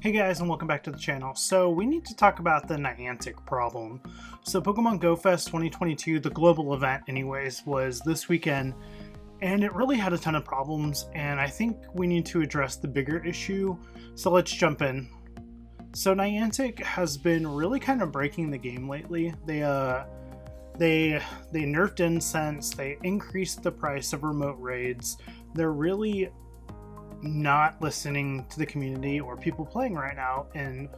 Hey guys, and welcome back to the channel. So we need to talk about the Niantic problem. So Pokemon GO Fest 2022, the global event anyways, was this weekend, and it really had a ton of problems, and I think we need to address the bigger issue. So let's jump in. So Niantic has been really kind of breaking the game lately. They nerfed incense, they increased the price of remote raids. They're really not listening to the community or people playing right now, and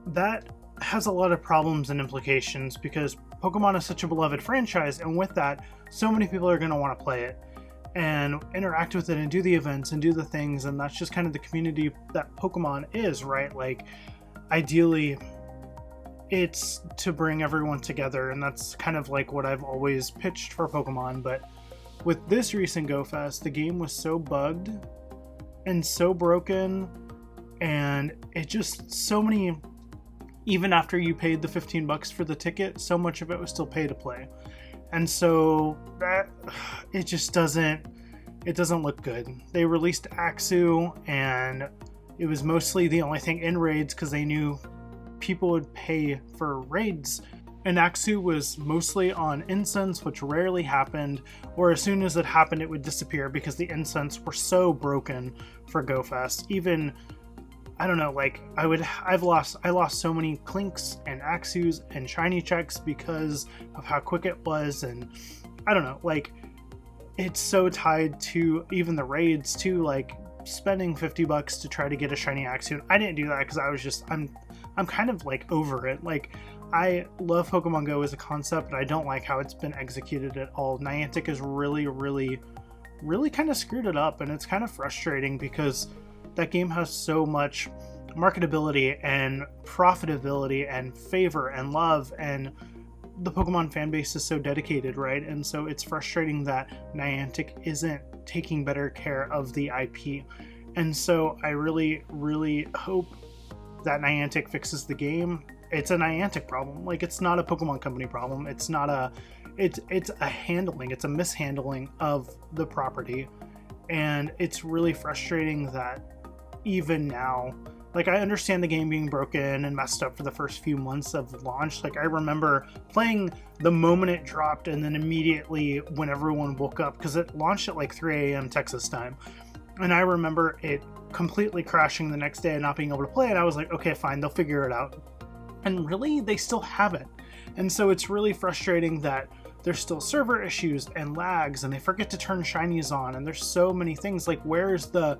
that has a lot of problems and implications because Pokemon is such a beloved franchise, and with that, so many people are going to want to play it and interact with it and do the events and do the things, and that's just kind of the community that Pokemon is, right? Like, ideally it's to bring everyone together, and that's kind of like what I've always pitched for Pokemon. But with this recent Go Fest, the game was so bugged and so broken, and it just, so many, even after you paid the $15 for the ticket, so much of it was still pay to play. And so that, it just doesn't look good. They released Axu, and it was mostly the only thing in raids because they knew people would pay for raids. And Axu was mostly on incense, which rarely happened, or as soon as it happened, it would disappear because the incense were so broken for Go Fest. Even, I don't know, like, I lost so many Clinks and Axus and shiny checks because of how quick it was, and I don't know, like, it's so tied to even the raids too, like spending $50 to try to get a shiny Axu. I didn't do that because I was just, I'm kind of like over it. Like, I love Pokemon Go as a concept, but I don't like how it's been executed at all. Niantic has really kind of screwed it up, and it's kind of frustrating because that game has so much marketability and profitability and favor and love, and the Pokemon fan base is so dedicated, right? And so it's frustrating that Niantic isn't taking better care of the IP. And so I really hope that Niantic fixes the game. It's a Niantic problem. Like, it's not a Pokemon Company problem. It's not a, it's a handling, it's a mishandling of the property. And it's really frustrating that even now, like, I understand the game being broken and messed up for the first few months of launch. Like, I remember playing the moment it dropped, and then immediately when everyone woke up, because it launched at like 3 a.m. Texas time. And I remember it completely crashing the next day and not being able to play. And I was like, okay, fine, they'll figure it out. And really, they still haven't. And so it's really frustrating that there's still server issues and lags, and they forget to turn shinies on, and there's so many things. Like, where is the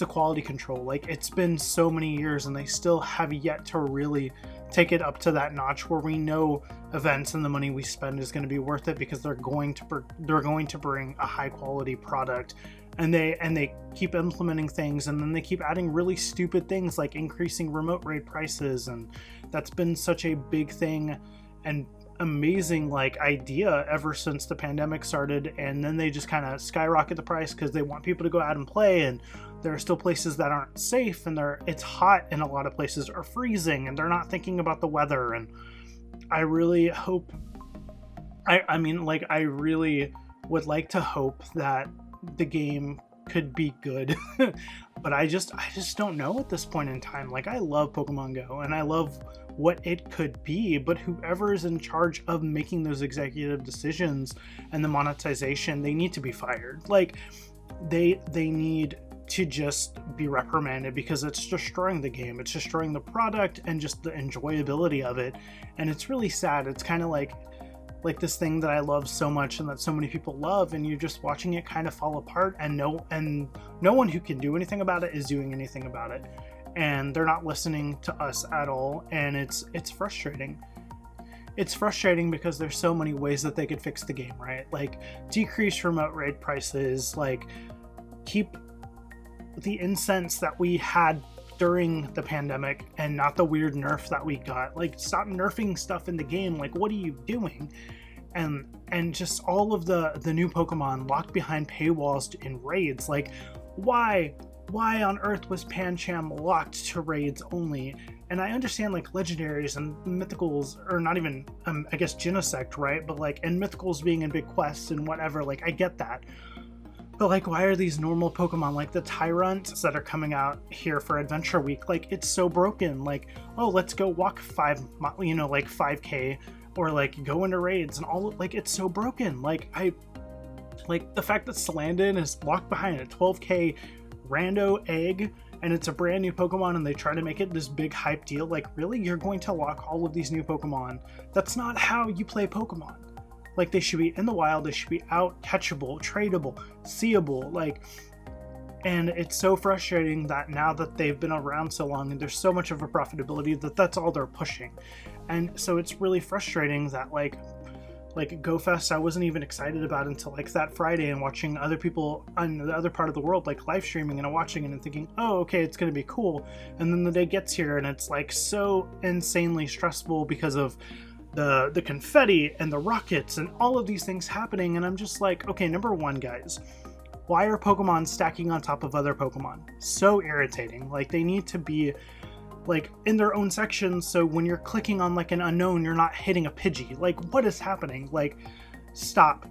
quality control? Like, it's been so many years, and they still have yet to really take it up to that notch where we know events and the money we spend is going to be worth it, because they're going to bring a high quality product. And they keep implementing things, and then they keep adding really stupid things like increasing remote raid prices, and that's been such a big thing and amazing like idea ever since the pandemic started. And then they just kind of skyrocket the price because they want people to go out and play, and there are still places that aren't safe, and it's hot in a lot of places, or freezing, and they're not thinking about the weather. And I really hope, I mean, like, I really would like to hope that the game could be good, but I just don't know at this point in time. Like, I love Pokemon Go, and I love what it could be, but whoever is in charge of making those executive decisions and the monetization, they need to be fired. Like, they need to just be reprimanded, because it's destroying the game, it's destroying the product and just the enjoyability of it. And it's really sad. It's kind of like this thing that I love so much and that so many people love, and you're just watching it kind of fall apart, and no one who can do anything about it is doing anything about it, and they're not listening to us at all. And it's frustrating. It's frustrating because there's so many ways that they could fix the game, right? Like, decrease remote raid prices, like, keep the incense that we had during the pandemic and not the weird nerf that we got. Like, stop nerfing stuff in the game. Like, what are you doing? And just all of the new Pokemon locked behind paywalls in raids. Like, why on earth was Pancham locked to raids only? And I understand, like, legendaries and mythicals, or not even I guess Genesect, right? But like, and mythicals being in big quests and whatever, like, I get that. But like, why are these normal Pokemon, like the Tyrants that are coming out here for Adventure Week, like it's so broken? Like, oh, let's go walk 5K, or like go into raids and all, like it's so broken. Like the fact that Salandin is locked behind a 12K rando egg and it's a brand new Pokemon and they try to make it this big hype deal. Like, really? You're going to lock all of these new Pokemon? That's not how you play Pokemon. Like, they should be in the wild, they should be out, catchable, tradable, seeable, like, and it's so frustrating that now that they've been around so long and there's so much of a profitability that that's all they're pushing. And so it's really frustrating that like Go Fest, I wasn't even excited about until like that Friday, and watching other people on the other part of the world like live streaming and watching it and thinking, oh, okay, it's going to be cool. And then the day gets here and it's like so insanely stressful because of the confetti and the rockets and all of these things happening. And I'm just like, okay, number one, guys, why are Pokemon stacking on top of other Pokemon? So irritating. Like, they need to be like in their own section, so when you're clicking on like an unknown, you're not hitting a Pidgey. Like, what is happening? Like, stop.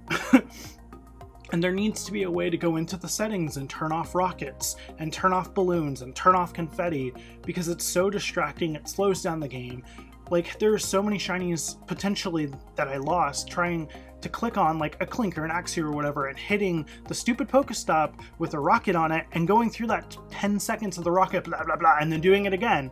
And there needs to be a way to go into the settings and turn off rockets and turn off balloons and turn off confetti, because it's so distracting. It slows down the game. Like, there's so many shinies potentially that I lost trying to click on like a Clink or an Axie or whatever and hitting the stupid Pokestop with a rocket on it and going through that 10 seconds of the rocket, blah, blah, blah, and then doing it again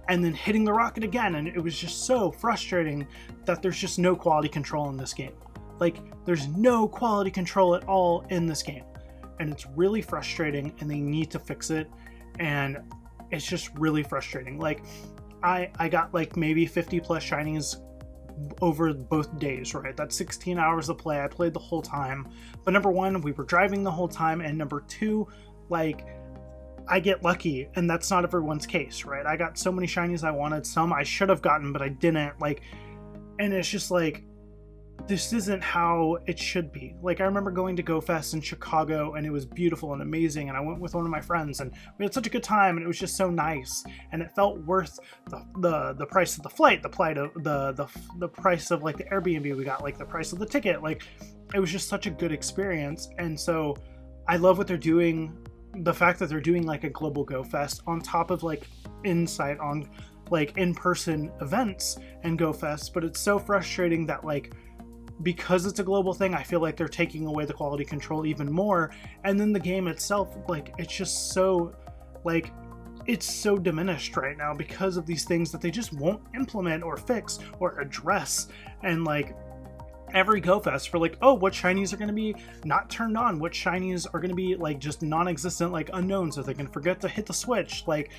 and then hitting the rocket again. And it was just so frustrating that there's just no quality control in this game. Like, there's no quality control at all in this game. And it's really frustrating, and they need to fix it. And it's just really frustrating. Like, I got like maybe 50 plus shinies over both days, right? That's 16 hours of play. I played the whole time. But number one, we were driving the whole time. And number two, like, I get lucky, and that's not everyone's case, right? I got so many shinies I wanted. Some I should have gotten, but I didn't. Like, and it's just like, this isn't how it should be. Like, I remember going to Go Fest in Chicago, and it was beautiful and amazing, and I went with one of my friends, and we had such a good time, and it was just so nice, and it felt worth the price of the flight, the price of like the Airbnb we got, like the price of the ticket. Like, it was just such a good experience. And so I love what they're doing, the fact that they're doing like a global Go Fest on top of like Insight on like in-person events and Go Fest. But it's so frustrating that like, because it's a global thing, I feel like they're taking away the quality control even more. And then the game itself, like, it's just so, like, it's so diminished right now because of these things that they just won't implement or fix or address. And like, every Go Fest for like, oh, what shinies are going to be not turned on, what shinies are going to be like just non-existent, like unknowns, so they can forget to hit the switch. Like,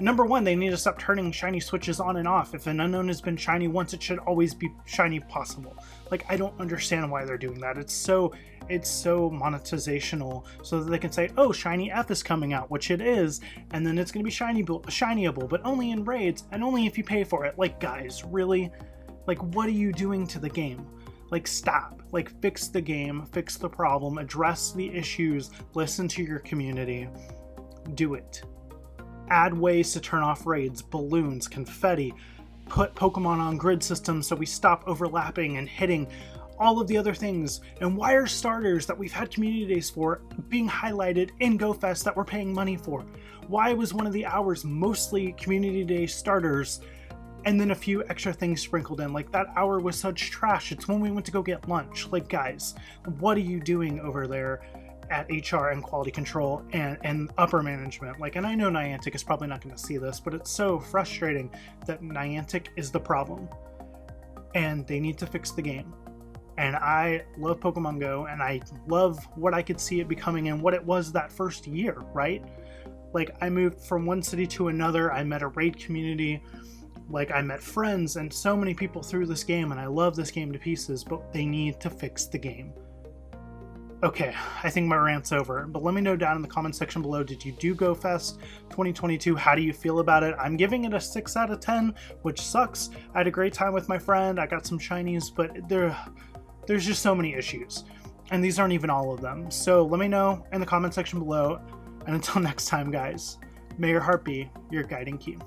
number one, they need to stop turning shiny switches on and off. If an unknown has been shiny once, it should always be shiny possible. Like, I don't understand why they're doing that. It's so monetizational, so that they can say, oh, shiny F is coming out, which it is, and then it's going to be shinyable, but only in raids and only if you pay for it. Like, guys, really? Like, what are you doing to the game? Like, stop. Like, fix the game, fix the problem, address the issues, listen to your community. Do it. Add ways to turn off raids, balloons, confetti, put Pokemon on grid systems so we stop overlapping and hitting all of the other things, and why are starters that we've had community days for being highlighted in Go Fest that we're paying money for? Why was one of the hours mostly community day starters and then a few extra things sprinkled in? Like, that hour was such trash. It's when we went to go get lunch. Like, guys, what are you doing over there at HR and quality control and upper management? Like, and I know Niantic is probably not going to see this, but it's so frustrating that Niantic is the problem, and they need to fix the game. And I love Pokemon Go, and I love what I could see it becoming and what it was that first year, right? Like, I moved from one city to another, I met a raid community, like, I met friends and so many people through this game, and I love this game to pieces, but they need to fix the game. Okay, I think my rant's over, but let me know down in the comment section below, did you do Go Fest 2022? How do you feel about it? I'm giving it a 6 out of 10, which sucks. I had a great time with my friend, I got some shinies, but there's just so many issues, and these aren't even all of them. So let me know in the comment section below, and until next time, guys, may your heart be your guiding key.